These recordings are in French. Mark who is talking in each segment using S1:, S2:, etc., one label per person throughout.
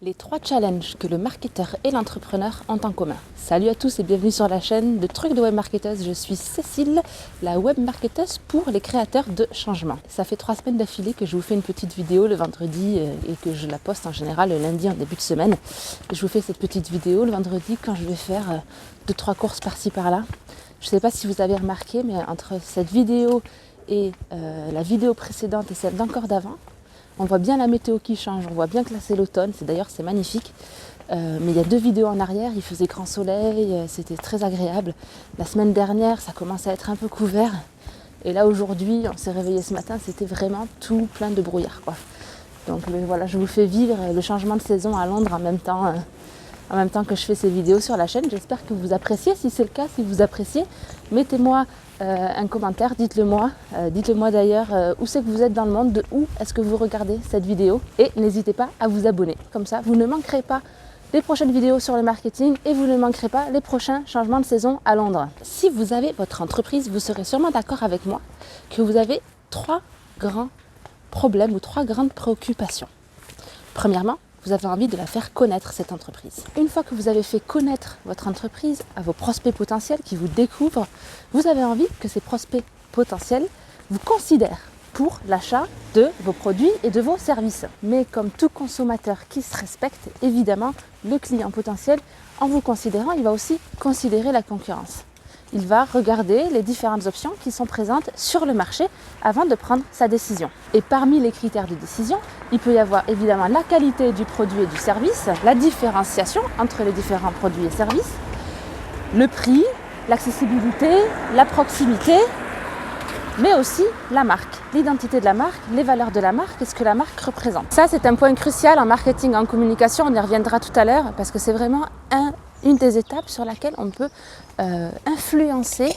S1: Les 3 challenges que le marketeur et l'entrepreneur ont en commun. Salut à tous et bienvenue sur la chaîne de Trucs de Web Marketeuse. Je suis Cécile, la web marketeuse pour les créateurs de changement. Ça fait 3 semaines d'affilée que je vous fais une petite vidéo le vendredi et que je la poste en général le lundi en début de semaine. Et je vous fais cette petite vidéo le vendredi quand je vais faire 2-3 courses par-ci par-là. Je ne sais pas si vous avez remarqué, mais entre cette vidéo et la vidéo précédente et celle d'encore d'avant, on voit bien la météo qui change, on voit bien que là c'est l'automne, c'est magnifique. Mais il y a 2 vidéos en arrière, il faisait grand soleil, c'était très agréable. La semaine dernière, ça commençait à être un peu couvert. Et là aujourd'hui, on s'est réveillé ce matin, c'était vraiment tout plein de brouillard, quoi. Donc voilà, je vous fais vivre le changement de saison à Londres en même temps que je fais ces vidéos sur la chaîne. J'espère que vous appréciez. Si c'est le cas, si vous appréciez, mettez-moi un commentaire, dites-le moi. Dites-le-moi d'ailleurs où c'est que vous êtes dans le monde, de où est-ce que vous regardez cette vidéo. Et n'hésitez pas à vous abonner. Comme ça, vous ne manquerez pas les prochaines vidéos sur le marketing et vous ne manquerez pas les prochains changements de saison à Londres. Si vous avez votre entreprise, vous serez sûrement d'accord avec moi que vous avez 3 grands problèmes ou 3 grandes préoccupations. Premièrement, vous avez envie de la faire connaître, cette entreprise. Une fois que vous avez fait connaître votre entreprise à vos prospects potentiels qui vous découvrent, vous avez envie que ces prospects potentiels vous considèrent pour l'achat de vos produits et de vos services. Mais comme tout consommateur qui se respecte, évidemment, le client potentiel, en vous considérant, il va aussi considérer la concurrence. Il va regarder les différentes options qui sont présentes sur le marché avant de prendre sa décision. Et parmi les critères de décision, il peut y avoir évidemment la qualité du produit et du service, la différenciation entre les différents produits et services, le prix, l'accessibilité, la proximité, mais aussi la marque, l'identité de la marque, les valeurs de la marque et ce que la marque représente. Ça, c'est un point crucial en marketing, en communication, on y reviendra tout à l'heure parce que c'est vraiment une des étapes sur laquelle on peut influencer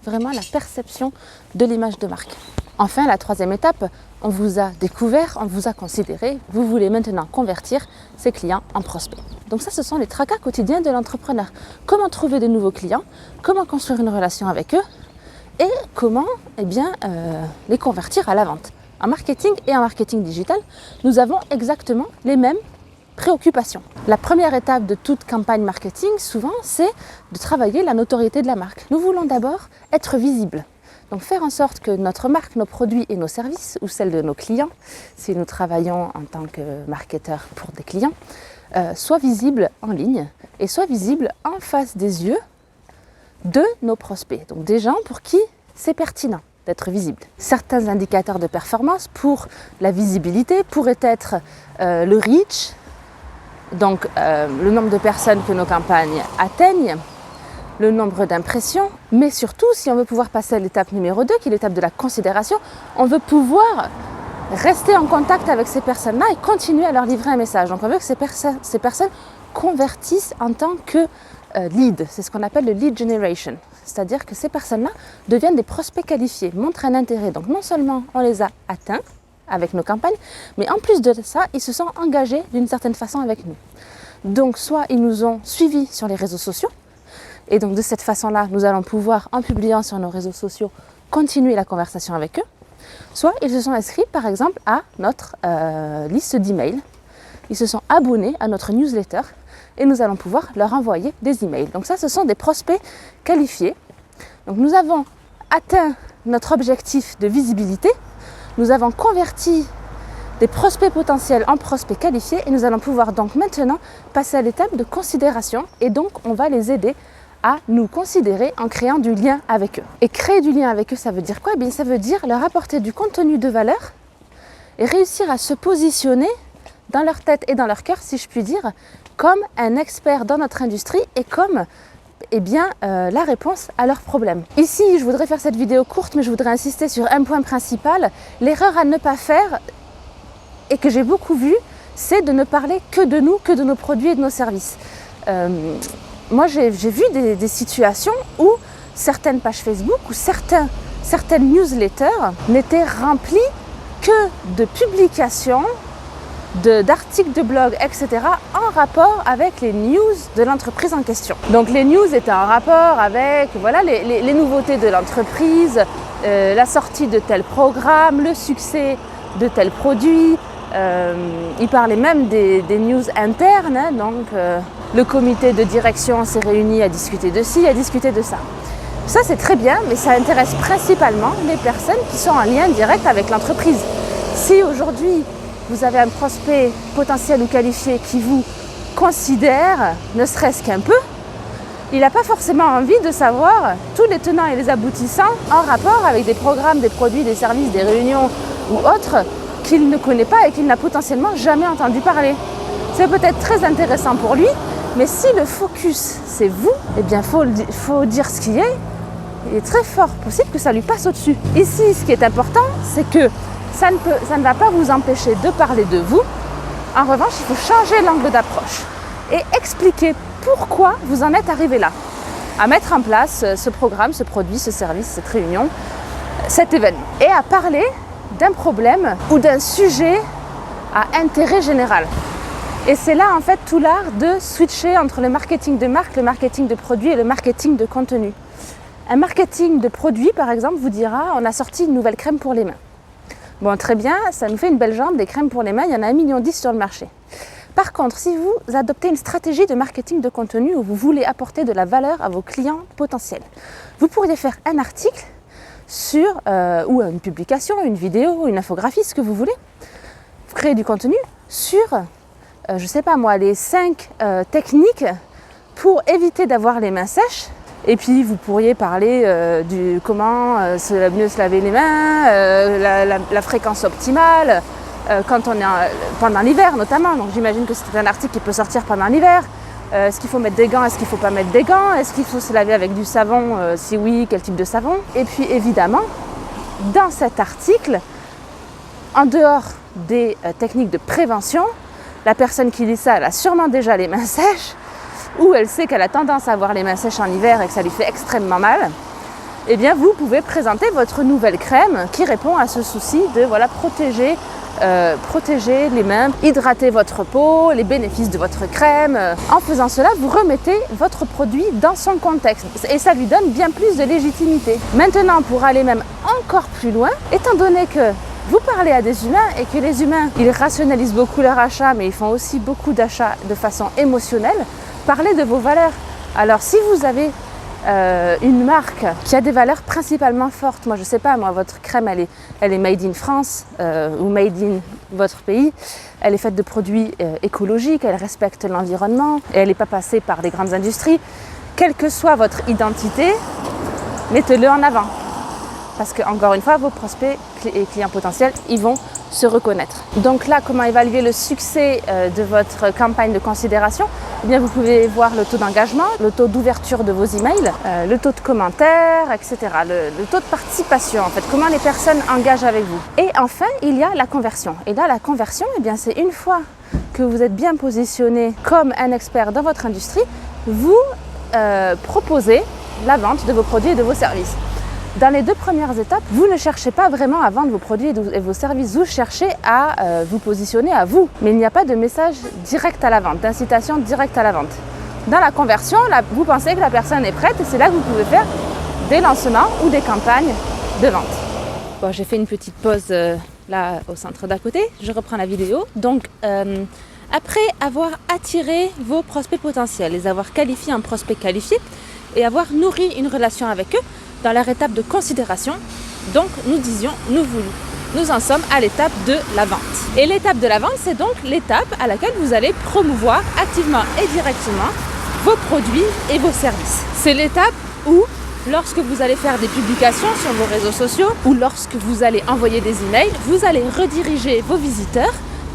S1: vraiment la perception de l'image de marque. Enfin, la 3e étape, on vous a découvert, on vous a considéré, vous voulez maintenant convertir ces clients en prospects. Donc ça, ce sont les tracas quotidiens de l'entrepreneur. Comment trouver de nouveaux clients, comment construire une relation avec eux et comment les convertir à la vente. En marketing et en marketing digital, nous avons exactement les mêmes préoccupations. La première étape de toute campagne marketing, souvent, c'est de travailler la notoriété de la marque. Nous voulons d'abord être visibles. Donc faire en sorte que notre marque, nos produits et nos services, ou celles de nos clients, si nous travaillons en tant que marketeur pour des clients, soient visibles en ligne et soient visibles en face des yeux de nos prospects. Donc des gens pour qui c'est pertinent d'être visible. Certains indicateurs de performance pour la visibilité pourraient être le reach, donc le nombre de personnes que nos campagnes atteignent, le nombre d'impressions, mais surtout si on veut pouvoir passer à l'étape numéro 2, qui est l'étape de la considération, on veut pouvoir rester en contact avec ces personnes-là et continuer à leur livrer un message. Donc on veut que ces personnes convertissent en tant que lead, c'est ce qu'on appelle le lead generation, c'est-à-dire que ces personnes-là deviennent des prospects qualifiés, montrent un intérêt. Donc non seulement on les a atteints avec nos campagnes, mais en plus de ça, ils se sont engagés d'une certaine façon avec nous. Donc soit ils nous ont suivis sur les réseaux sociaux, et donc de cette façon-là, nous allons pouvoir, en publiant sur nos réseaux sociaux, continuer la conversation avec eux, soit ils se sont inscrits par exemple à notre liste d'emails, ils se sont abonnés à notre newsletter, et nous allons pouvoir leur envoyer des emails. Donc ça, ce sont des prospects qualifiés. Donc nous avons atteint notre objectif de visibilité, nous avons converti des prospects potentiels en prospects qualifiés et nous allons pouvoir donc maintenant passer à l'étape de considération et donc on va les aider à nous considérer en créant du lien avec eux. Et créer du lien avec eux, ça veut dire quoi ? Eh bien, ça veut dire leur apporter du contenu de valeur et réussir à se positionner dans leur tête et dans leur cœur, si je puis dire, comme un expert dans notre industrie et comme la réponse à leurs problèmes. Ici, je voudrais faire cette vidéo courte, mais je voudrais insister sur un point principal. L'erreur à ne pas faire, et que j'ai beaucoup vu, c'est de ne parler que de nous, que de nos produits et de nos services. Moi, j'ai vu des situations où certaines pages Facebook ou certaines newsletters n'étaient remplies que de publications, d'articles de blog, etc. en rapport avec les news de l'entreprise en question. Donc les news étaient en rapport avec les nouveautés de l'entreprise, la sortie de tel programme, le succès de tel produit, Il parlait même des news internes, hein, donc le comité de direction s'est réuni à discuter de ci, à discuter de ça. Ça c'est très bien, mais ça intéresse principalement les personnes qui sont en lien direct avec l'entreprise. Si aujourd'hui vous avez un prospect potentiel ou qualifié qui vous considère, ne serait-ce qu'un peu, il n'a pas forcément envie de savoir tous les tenants et les aboutissants en rapport avec des programmes, des produits, des services, des réunions ou autres qu'il ne connaît pas et qu'il n'a potentiellement jamais entendu parler. C'est peut-être très intéressant pour lui, mais si le focus c'est vous, eh bien faut dire ce qui est. Il est très fort possible que ça lui passe au-dessus. Ici, ce qui est important, c'est que ça ne va pas vous empêcher de parler de vous. En revanche, il faut changer l'angle d'approche et expliquer pourquoi vous en êtes arrivé là, à mettre en place ce programme, ce produit, ce service, cette réunion, cet événement, et à parler d'un problème ou d'un sujet à intérêt général. Et c'est là en fait tout l'art de switcher entre le marketing de marque, le marketing de produit et le marketing de contenu. Un marketing de produit, par exemple, vous dira « on a sorti une nouvelle crème pour les mains ». Bon, très bien, ça nous fait une belle jambe, des crèmes pour les mains, il y en a 1,10 million sur le marché. Par contre, si vous adoptez une stratégie de marketing de contenu où vous voulez apporter de la valeur à vos clients potentiels, vous pourriez faire un article sur, ou une publication, une vidéo, une infographie, ce que vous voulez. Vous créez du contenu sur, je ne sais pas moi, les 5 techniques pour éviter d'avoir les mains sèches. Et puis vous pourriez parler du comment mieux se laver les mains, la fréquence optimale, quand on est pendant l'hiver notamment. Donc j'imagine que c'est un article qui peut sortir pendant l'hiver. Est-ce qu'il faut mettre des gants, est-ce qu'il ne faut pas mettre des gants? Est-ce qu'il faut se laver avec du savon? Si oui, quel type de savon? Et puis évidemment, dans cet article, en dehors des techniques de prévention, la personne qui lit ça, elle a sûrement déjà les mains sèches, ou elle sait qu'elle a tendance à avoir les mains sèches en hiver et que ça lui fait extrêmement mal, eh bien vous pouvez présenter votre nouvelle crème qui répond à ce souci de protéger les mains, hydrater votre peau, les bénéfices de votre crème. En faisant cela, vous remettez votre produit dans son contexte et ça lui donne bien plus de légitimité. Maintenant, pour aller même encore plus loin, étant donné que vous parlez à des humains et que les humains, ils rationalisent beaucoup leur achat, mais ils font aussi beaucoup d'achats de façon émotionnelle, parlez de vos valeurs. Alors si vous avez une marque qui a des valeurs principalement fortes, moi je sais pas, votre crème elle est made in France ou made in votre pays, elle est faite de produits écologiques, elle respecte l'environnement et elle n'est pas passée par des grandes industries, quelle que soit votre identité, mettez-le en avant. Parce que, encore une fois, vos prospects et clients potentiels, ils vont se reconnaître. Donc là, comment évaluer le succès de votre campagne de considération? Eh bien, vous pouvez voir le taux d'engagement, le taux d'ouverture de vos emails, le taux de commentaires, etc. Le taux de participation, en fait, comment les personnes engagent avec vous. Et enfin, il y a la conversion. Et là, la conversion, eh bien, c'est une fois que vous êtes bien positionné comme un expert dans votre industrie, vous proposez la vente de vos produits et de vos services. Dans les 2 premières étapes, vous ne cherchez pas vraiment à vendre vos produits et vos services, vous cherchez à vous positionner à vous. Mais il n'y a pas de message direct à la vente, d'incitation directe à la vente. Dans la conversion, là, vous pensez que la personne est prête et c'est là que vous pouvez faire des lancements ou des campagnes de vente. Bon, j'ai fait une petite pause là au centre d'à côté, je reprends la vidéo. Donc, après avoir attiré vos prospects potentiels, les avoir qualifiés en prospects qualifiés et avoir nourri une relation avec eux, dans leur étape de considération, donc nous en sommes à l'étape de la vente. Et l'étape de la vente, c'est donc l'étape à laquelle vous allez promouvoir activement et directement vos produits et vos services. C'est l'étape où, lorsque vous allez faire des publications sur vos réseaux sociaux ou lorsque vous allez envoyer des emails, vous allez rediriger vos visiteurs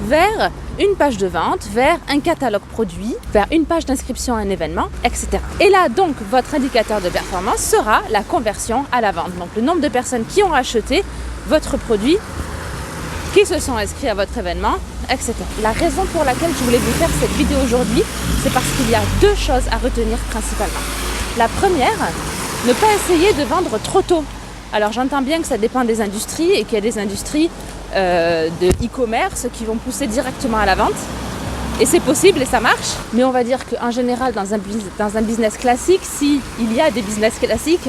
S1: vers une page de vente, vers un catalogue produit, vers une page d'inscription à un événement, etc. Et là, donc, votre indicateur de performance sera la conversion à la vente. Donc, le nombre de personnes qui ont acheté votre produit, qui se sont inscrits à votre événement, etc. La raison pour laquelle je voulais vous faire cette vidéo aujourd'hui, c'est parce qu'il y a 2 choses à retenir principalement. La première, ne pas essayer de vendre trop tôt. Alors, j'entends bien que ça dépend des industries et qu'il y a des industries de e-commerce qui vont pousser directement à la vente. Et c'est possible et ça marche. Mais on va dire qu'en général, dans un business classique, s'il y a des business classiques,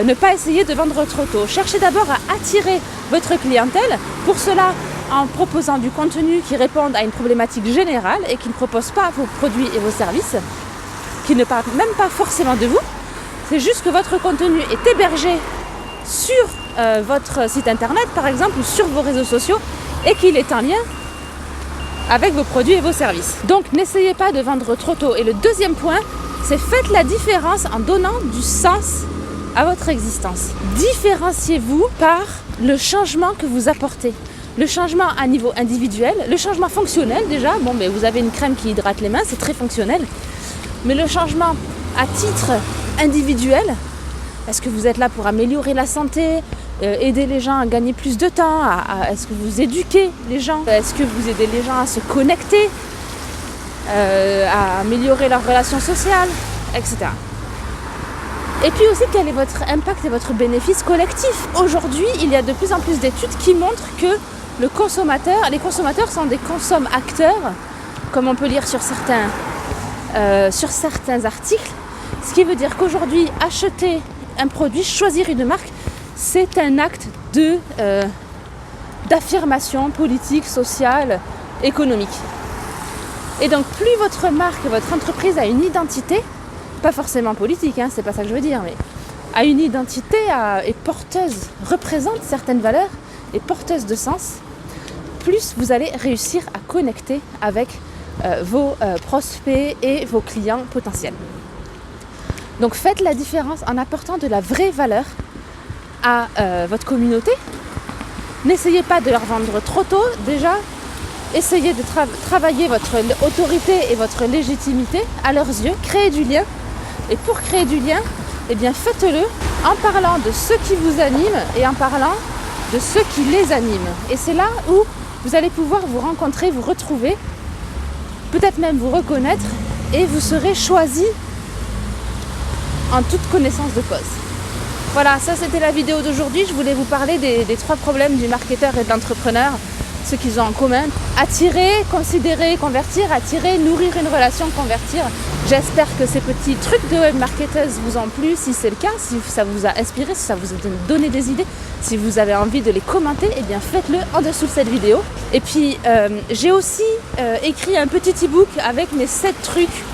S1: ne pas essayer de vendre trop tôt. Cherchez d'abord à attirer votre clientèle. Pour cela, en proposant du contenu qui réponde à une problématique générale et qui ne propose pas vos produits et vos services, qui ne parle même pas forcément de vous. C'est juste que votre contenu est hébergé sur votre site internet par exemple ou sur vos réseaux sociaux et qu'il est en lien avec vos produits et vos services. Donc n'essayez pas de vendre trop tôt. Et le deuxième point, c'est faites la différence en donnant du sens à votre existence. Différenciez-vous par le changement que vous apportez. Le changement à niveau individuel, le changement fonctionnel déjà, bon mais vous avez une crème qui hydrate les mains, c'est très fonctionnel. Mais le changement à titre individuel, est-ce que vous êtes là pour améliorer la santé, aider les gens à gagner plus de temps, est-ce que vous éduquez les gens, est-ce que vous aidez les gens à se connecter, à améliorer leurs relations sociales, etc. Et puis aussi, quel est votre impact et votre bénéfice collectif? Aujourd'hui, il y a de plus en plus d'études qui montrent que les consommateurs sont des consomme-acteurs, comme on peut lire sur certains articles. Ce qui veut dire qu'aujourd'hui, acheter un produit, choisir une marque, c'est un acte d'affirmation politique, sociale, économique. Et donc, plus votre marque, votre entreprise a une identité, pas forcément politique, hein, c'est pas ça que je veux dire, mais a une identité, est porteuse, représente certaines valeurs, est porteuse de sens, plus vous allez réussir à connecter avec vos prospects et vos clients potentiels. Donc faites la différence en apportant de la vraie valeur à votre communauté. N'essayez pas de leur vendre trop tôt. Déjà, essayez de travailler votre autorité et votre légitimité à leurs yeux. Créez du lien. Et pour créer du lien, eh bien faites-le en parlant de ce qui vous anime et en parlant de ceux qui les animent. Et c'est là où vous allez pouvoir vous rencontrer, vous retrouver, peut-être même vous reconnaître et vous serez choisi en toute connaissance de cause. Voilà, ça c'était la vidéo d'aujourd'hui. Je voulais vous parler des 3 problèmes du marketeur et de l'entrepreneur, ce qu'ils ont en commun. Attirer, considérer, convertir, attirer, nourrir une relation, convertir. J'espère que ces petits trucs de web marketeuse vous ont plu. Si c'est le cas, si ça vous a inspiré, si ça vous a donné des idées, si vous avez envie de les commenter, eh bien faites-le en dessous de cette vidéo. Et puis j'ai aussi écrit un petit e-book avec mes 7 trucs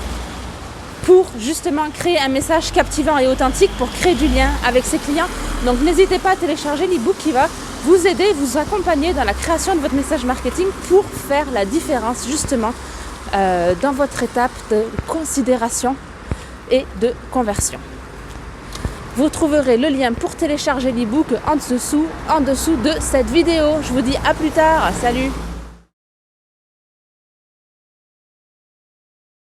S1: pour justement créer un message captivant et authentique pour créer du lien avec ses clients. Donc n'hésitez pas à télécharger l'e-book qui va vous aider, vous accompagner dans la création de votre message marketing pour faire la différence justement dans votre étape de considération et de conversion. Vous trouverez le lien pour télécharger l'e-book en dessous de cette vidéo. Je vous dis à plus tard, salut!